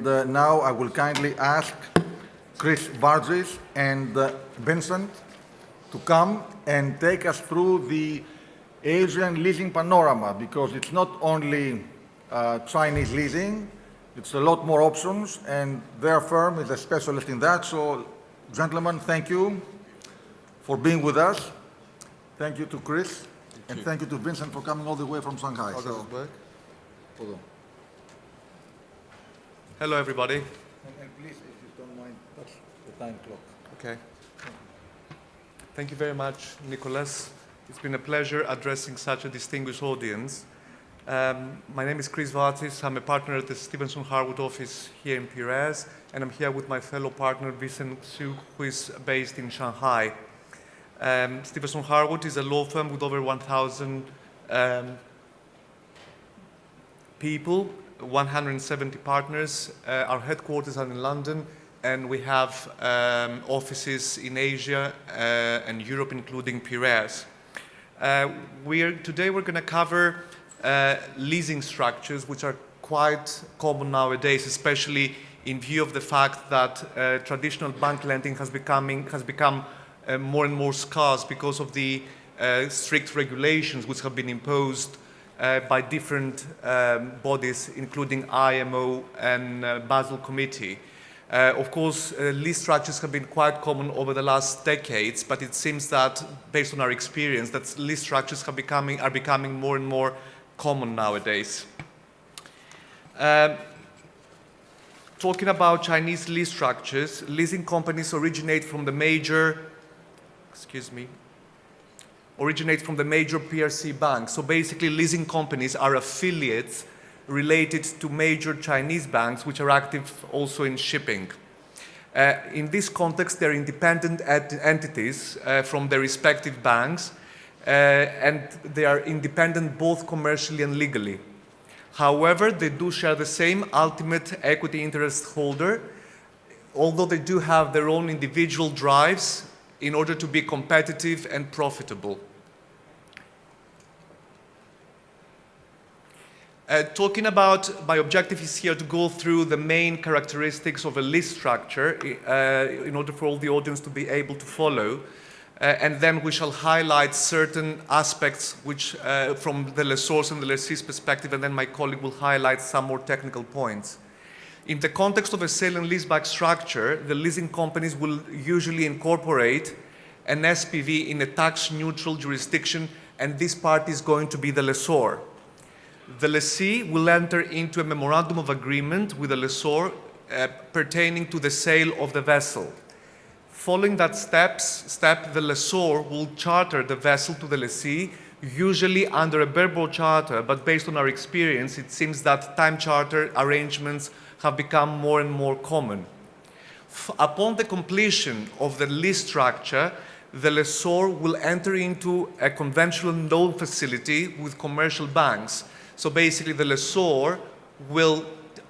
And now I will kindly ask Chris Vatrzis and Vincent to come and take us through the Asian leasing panorama, because it's not only Chinese leasing, it's a lot more options, and their firm is a specialist in that. So, gentlemen, thank you for being with us. Thank you to Chris, and thank you to Vincent for coming all the way from Shanghai. How does it work? Hold on. Hello, everybody. And please, if you don't mind, touch the time clock. Okay. Thank you very much, Nicholas. It's been a pleasure addressing such a distinguished audience. My name is Chris Vatrzis. I'm a partner at the Stephenson Harwood office here in Piraeus, and I'm here with my fellow partner, Vincent, who is based in Shanghai. Stephenson Harwood is a law firm with over 1,000 people, 170 partners. Our headquarters are in London, and we have offices in Asia and Europe, including Piraeus. Today we're going to cover leasing structures, which are quite common nowadays, especially in view of the fact that traditional bank lending has become more and more scarce because of the strict regulations which have been imposed by different bodies, including IMO and Basel Committee. Of course, lease structures have been quite common over the last decades, but it seems that, based on our experience, that lease structures are becoming more and more common nowadays. Talking about Chinese lease structures, leasing companies originate from the major PRC banks. So basically, leasing companies are affiliates related to major Chinese banks, which are active also in shipping. In this context, they're independent entities from their respective banks, and they are independent both commercially and legally. However, they do share the same ultimate equity interest holder, although they do have their own individual drives in order to be competitive and profitable. My objective is here to go through the main characteristics of a lease structure in order for all the audience to be able to follow. And then we shall highlight certain aspects which, from the lessor's and the lessee's perspective, and then my colleague will highlight some more technical points. In the context of a sale and leaseback structure, the leasing companies will usually incorporate an SPV in a tax-neutral jurisdiction, and this party is going to be the lessor. The lessee will enter into a memorandum of agreement with the lessor pertaining to the sale of the vessel. Following that step, the lessor will charter the vessel to the lessee, usually under a bareboat charter, but based on our experience, it seems that time charter arrangements have become more and more common. Upon the completion of the lease structure, the lessor will enter into a conventional loan facility with commercial banks. So basically, the lessor will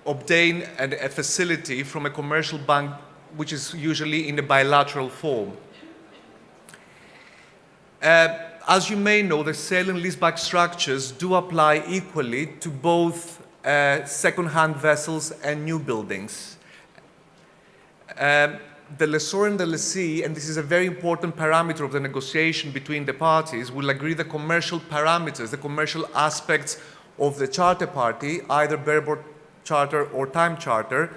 obtain a facility from a commercial bank, which is usually in a bilateral form. As you may know, the sale and leaseback structures do apply equally to both second-hand vessels and new buildings. The lessor and the lessee, and this is a very important parameter of the negotiation between the parties, will agree the commercial parameters, the commercial aspects of the charter party, either bareboat charter or time charter,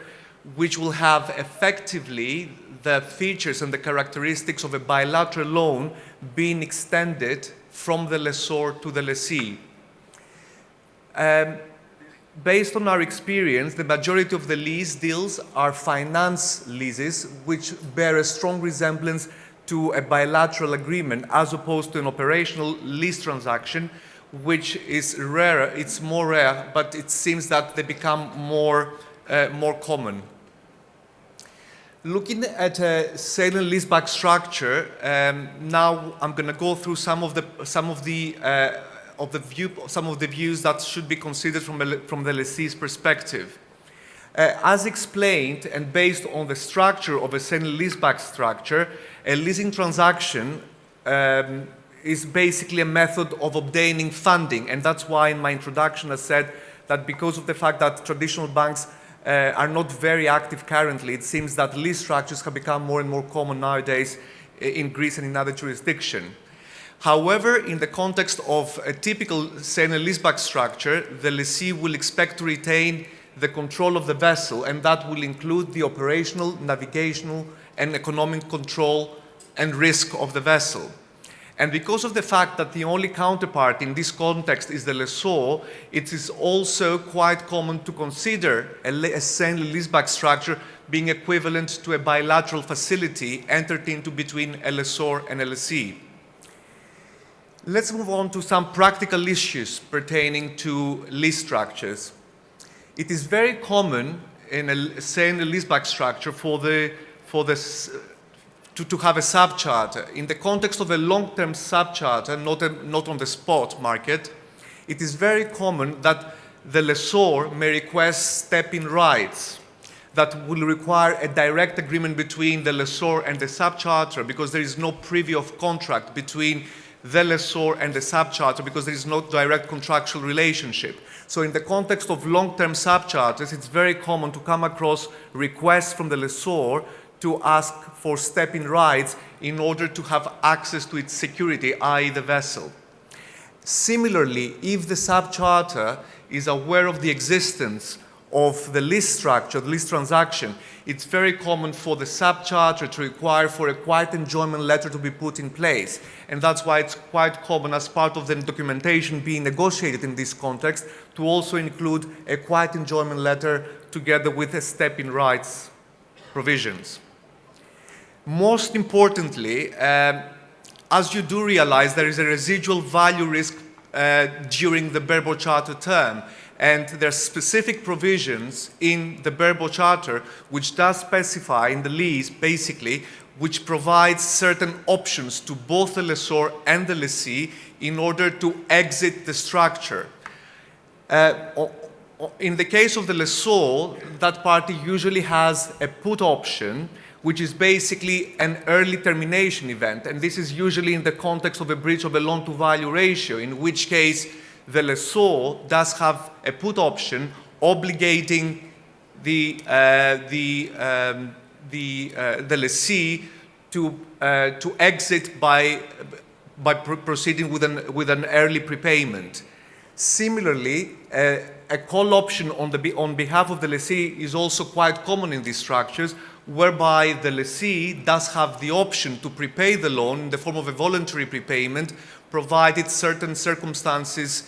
which will have effectively the features and the characteristics of a bilateral loan being extended from the lessor to the lessee. Based on our experience, the majority of the lease deals are finance leases, which bear a strong resemblance to a bilateral agreement, as opposed to an operational lease transaction, which is rarer. It's more rare, but it seems that they become more common. Looking at a sale and leaseback structure, now I'm going to go through some of the views that should be considered from the lessee's perspective. As explained and based on the structure of a sale and leaseback structure, a leasing transaction is basically a method of obtaining funding, and that's why in my introduction I said that because of the fact that traditional banks are not very active currently. It seems that lease structures have become more and more common nowadays in Greece and in other jurisdictions. However, in the context of a typical sale and leaseback structure, the lessee will expect to retain the control of the vessel, and that will include the operational, navigational, and economic control and risk of the vessel. And because of the fact that the only counterpart in this context is the lessor, it is also quite common to consider a sale and leaseback structure being equivalent to a bilateral facility entered into between a lessor and a lessee. Let's move on to some practical issues pertaining to lease structures. It is very common in a sale and leaseback structure to have a subcharter. In the context of a long-term subcharter, not on the spot market, it is very common that the lessor may request step-in rights that will require a direct agreement between the lessor and the subcharter, because there is no preview of contract between the lessor and the subcharter, because there is no direct contractual relationship. So in the context of long-term subcharters, it's very common to come across requests from the lessor to ask for step-in rights in order to have access to its security, i.e. the vessel. Similarly, if the subcharter is aware of the existence of the lease structure, the lease transaction, it's very common for the subcharter to require for a quiet enjoyment letter to be put in place. And that's why it's quite common, as part of the documentation being negotiated in this context, to also include a quiet enjoyment letter together with a step-in rights provisions. Most importantly, as you do realize, there is a residual value risk during the bareboat charter term. And there are specific provisions in the bareboat charter which does specify in the lease, basically, which provides certain options to both the lessor and the lessee in order to exit the structure. In the case of the lessor, that party usually has a put option, which is basically an early termination event. And this is usually in the context of a breach of a loan-to-value ratio, in which case the lessor does have a put option obligating the lessee to exit by proceeding with an early prepayment. Similarly, a call option on behalf of the lessee is also quite common in these structures, whereby the lessee does have the option to prepay the loan in the form of a voluntary prepayment, provided certain circumstances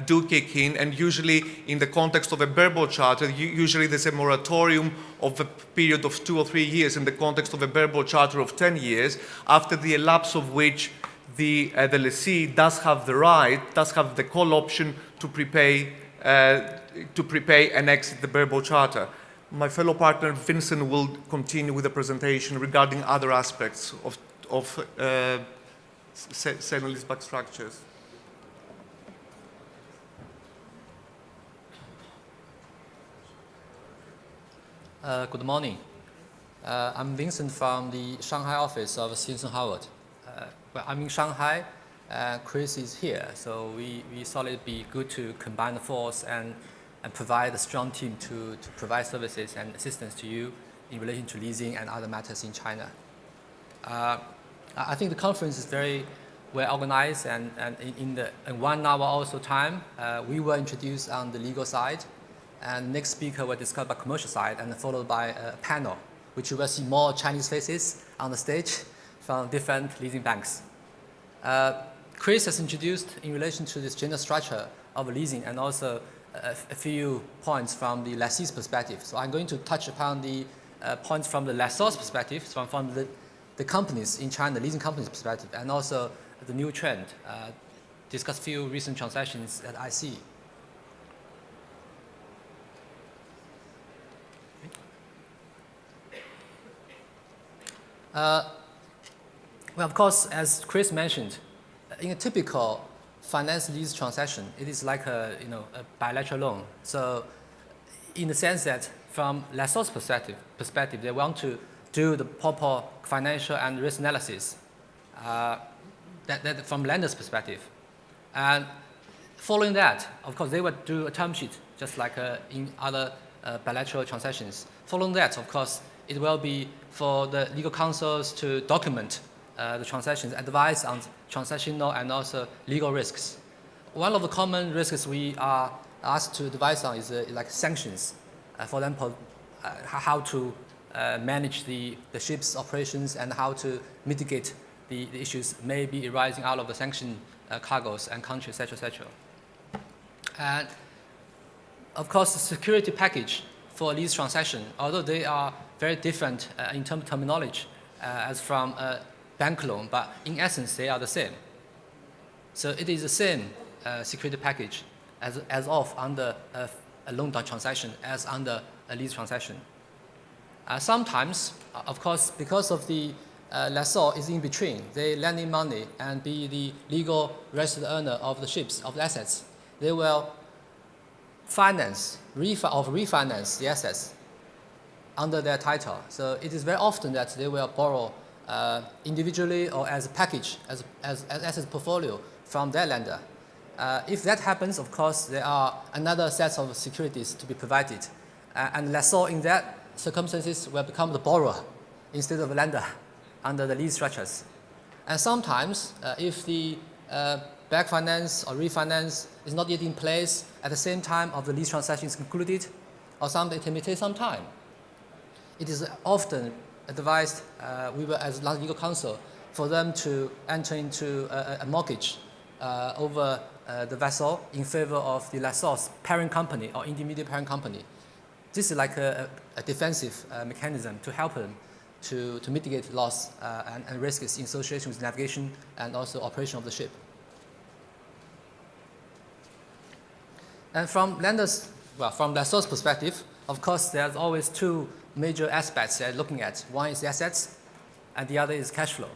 do kick in. And usually in the context of a bareboat charter, usually there's a moratorium of a period of 2 or 3 years in the context of a bareboat charter of 10 years, after the elapse of which the lessee does have the call option to prepay and exit the bareboat charter. My fellow partner Vincent will continue with the presentation regarding other aspects of sale and leaseback structures. Good morning. I'm Vincent from the Shanghai office of Stephenson Harwood. Well, I'm in Shanghai, Chris is here, so we thought it'd be good to combine the force and provide a strong team to provide services and assistance to you in relation to leasing and other matters in China. I think the conference is very well organized, and in 1 hour also time, we will introduce on the legal side, and next speaker will discuss about commercial side, and followed by a panel, which you will see more Chinese faces on the stage from different leasing banks. Chris has introduced in relation to this general structure of leasing, and also a few points from the lessee's perspective. So I'm going to touch upon the points from the lessor's perspective, from the companies in China, leasing companies' perspective, and also the new trend. Discuss a few recent transactions that I see. Well, of course, as Chris mentioned, in a typical finance lease transaction, it is like a bilateral loan. So, in the sense that from lessor's perspective, they want to do the proper financial and risk analysis. That from lender's perspective, and following that, of course, they would do a term sheet just like in other bilateral transactions. Following that, of course, it will be for the legal counsels to document the transactions, advise on transactional and also legal risks. One of the common risks we are asked to advise on is like sanctions. For example, how to manage the ship's operations and how to mitigate the issues may be arising out of the sanctioned cargoes and countries, etc., etc. And of course, the security package for lease transaction, although they are very different in terms of terminology as from a bank loan, but in essence, they are the same. So it is the same security package as of under a loan transaction as under a lease transaction. Sometimes, of course, because of the lessor is in between, they lending money and be the legal registered owner of the ships, of the assets, they will refinance the assets under their title. So it is very often that they will borrow individually or as a package, as asset portfolio from their lender. If that happens, of course, there are another set of securities to be provided. And lessor in that circumstances will become the borrower instead of the lender under the lease structures. And sometimes, if the back finance or refinance is not yet in place at the same time of the lease transaction is concluded, or something, it may take some time. It is often advised, we will as legal counsel, for them to enter into a mortgage over the vessel in favor of the lessor's parent company or intermediate parent company. This is like a defensive mechanism to help them to mitigate loss and risks in association with navigation and also operation of the ship. And from lessor's perspective, of course, there's always two major aspects they're looking at. One is the assets, and the other is cash flow.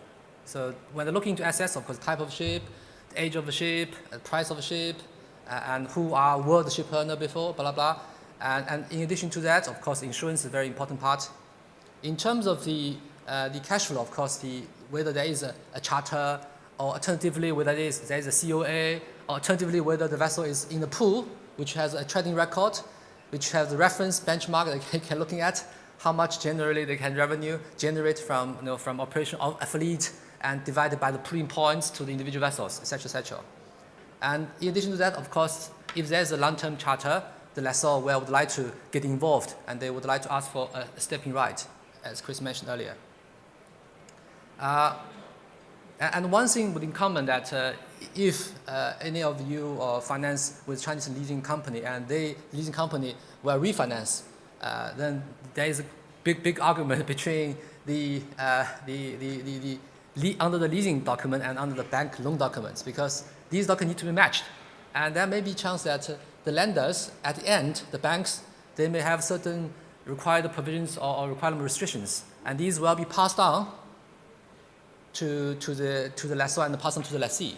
So when they're looking into assets, of course, type of ship, the age of the ship, the price of the ship, and were the ship owner before, blah, blah, blah. And in addition to that, of course, insurance is a very important part. In terms of the cash flow, of course, whether there is a charter, or alternatively whether there is a COA, or alternatively whether the vessel is in a pool, which has a trading record, which has a reference benchmark that they can looking at, how much generally they can revenue generate from operation of a fleet and divided by the pooling points to the individual vessels, etc., etc. And in addition to that, of course, if there's a long-term charter, the lessor would like to get involved and they would like to ask for a stepping right, as Chris mentioned earlier. And one thing would in common that if any of you finance with Chinese leasing company and leasing company will refinance, then there is a big argument between under the leasing document and under the bank loan documents, because these documents need to be matched. And there may be a chance that the lenders, at the end, the banks, they may have certain required provisions or requirement restrictions, and these will be passed on to the lessor and passed on to the lessee.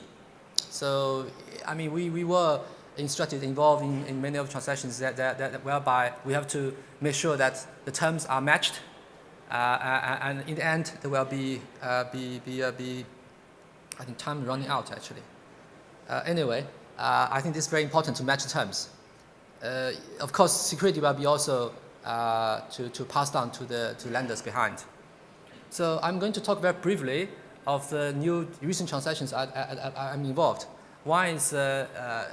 So, I mean, we were involved in many of the transactions that whereby we have to make sure that the terms are matched, and in the end there will be I think time running out actually. Anyway, I think this is very important to match the terms. Of course, security will be also to pass down to lenders behind. So I'm going to talk very briefly of the new recent transactions I'm involved. One is I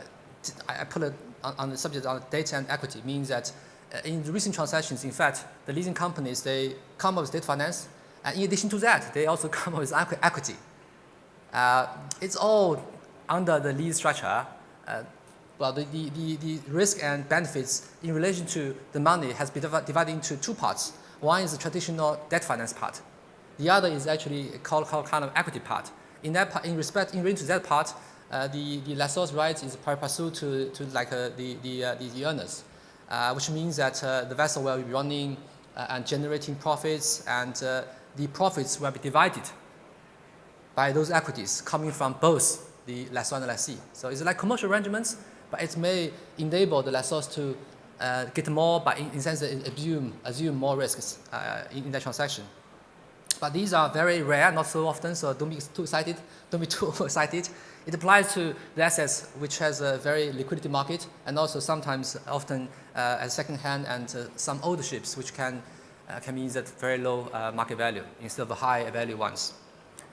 put it on the subject of data and equity, means that in the recent transactions, in fact, the leasing companies, they come up with debt finance, and in addition to that, they also come up with equity. It's all under the lease structure. Well, the risk and benefits in relation to the money has been divided into two parts. One is the traditional debt finance part. The other is actually called kind of equity part. In that part, in relation to that part, the lessor's rights is pursuant to like the owners, which means that the vessel will be running and generating profits, and the profits will be divided by those equities coming from both the lessor and the lessee. So it's like commercial arrangements, but it may enable the lessors to get more, but in sense assume more risks in that transaction. But these are very rare, not so often, so don't be too excited, don't be too overexcited. It applies to the assets which has a very liquidity market, and also sometimes often as second-hand and some older ships which can mean that very low market value instead of the high value ones.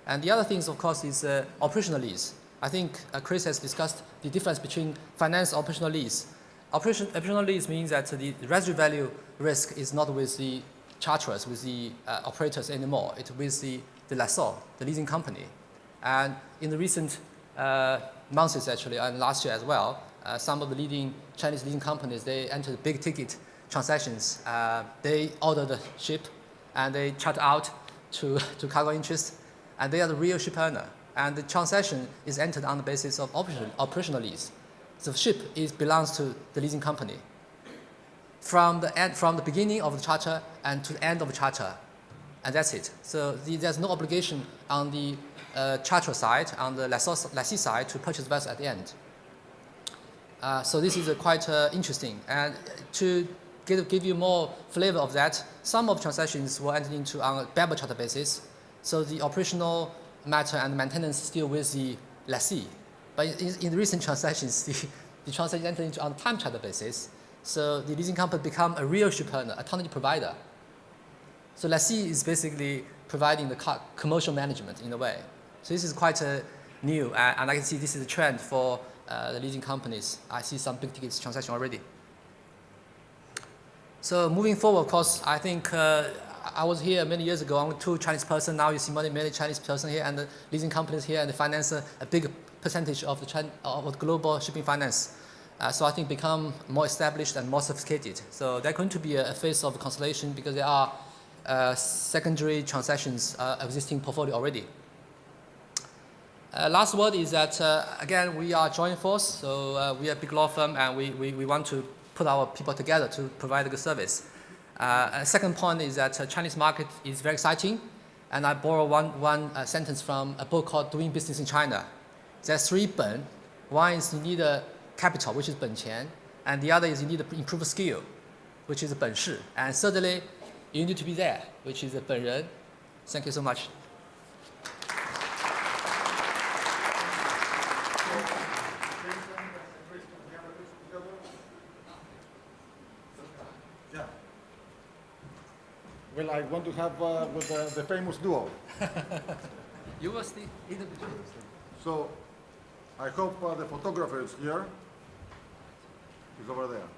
And the other things, of course, is operational lease. I think Chris has discussed the difference between finance and operational lease. Operational lease means that the residual value risk is not with the charterers, with the operators anymore. It's with the lessor, the leasing company. And in the recent months, actually, and last year as well, some of the leading Chinese leasing companies, they entered big ticket transactions. They order the ship and they charter out to cargo interest, and they are the real ship owner. And the transaction is entered on the basis of operational lease. The ship belongs to the leasing company from the beginning of the charter and to the end of the charter, and that's it. So there's no obligation on the charter side, on the lessee side, to purchase the vessel at the end. So this is quite interesting. And to give you more flavor of that, some of the transactions were entered into on a bareboat charter basis. So the operational matter and maintenance is still with the lessee. But in the recent transactions, the transaction entered into on a time charter basis. So the leasing company become a real ship owner, a tonnage provider. So lessee is basically providing the commercial management in a way. So this is quite new, and I can see this is a trend for the leasing companies. I see some big ticket transaction already. So moving forward, of course, I think I was here many years ago. I'm two Chinese person. Now you see many Chinese person here, and the leasing companies here, and they finance a big percentage of the global shipping finance. So I think become more established and more sophisticated. So they're going to be a phase of consolidation because there are secondary transactions existing portfolio already. Last word is that, again, we are joint force. So we are a big law firm, and we want to put our people together to provide a good service. Second point is that Chinese market is very exciting. And I borrow one sentence from a book called Doing Business in China. There's 3 本. One is you need a capital, which is 本钱, and the other is you need to improve skill, which is 本事. And thirdly, you need to be there, which is 本人. Thank you so much. Well, I want to have with the famous duo. You will see in the between. So I hope the photographer is here. He's over there.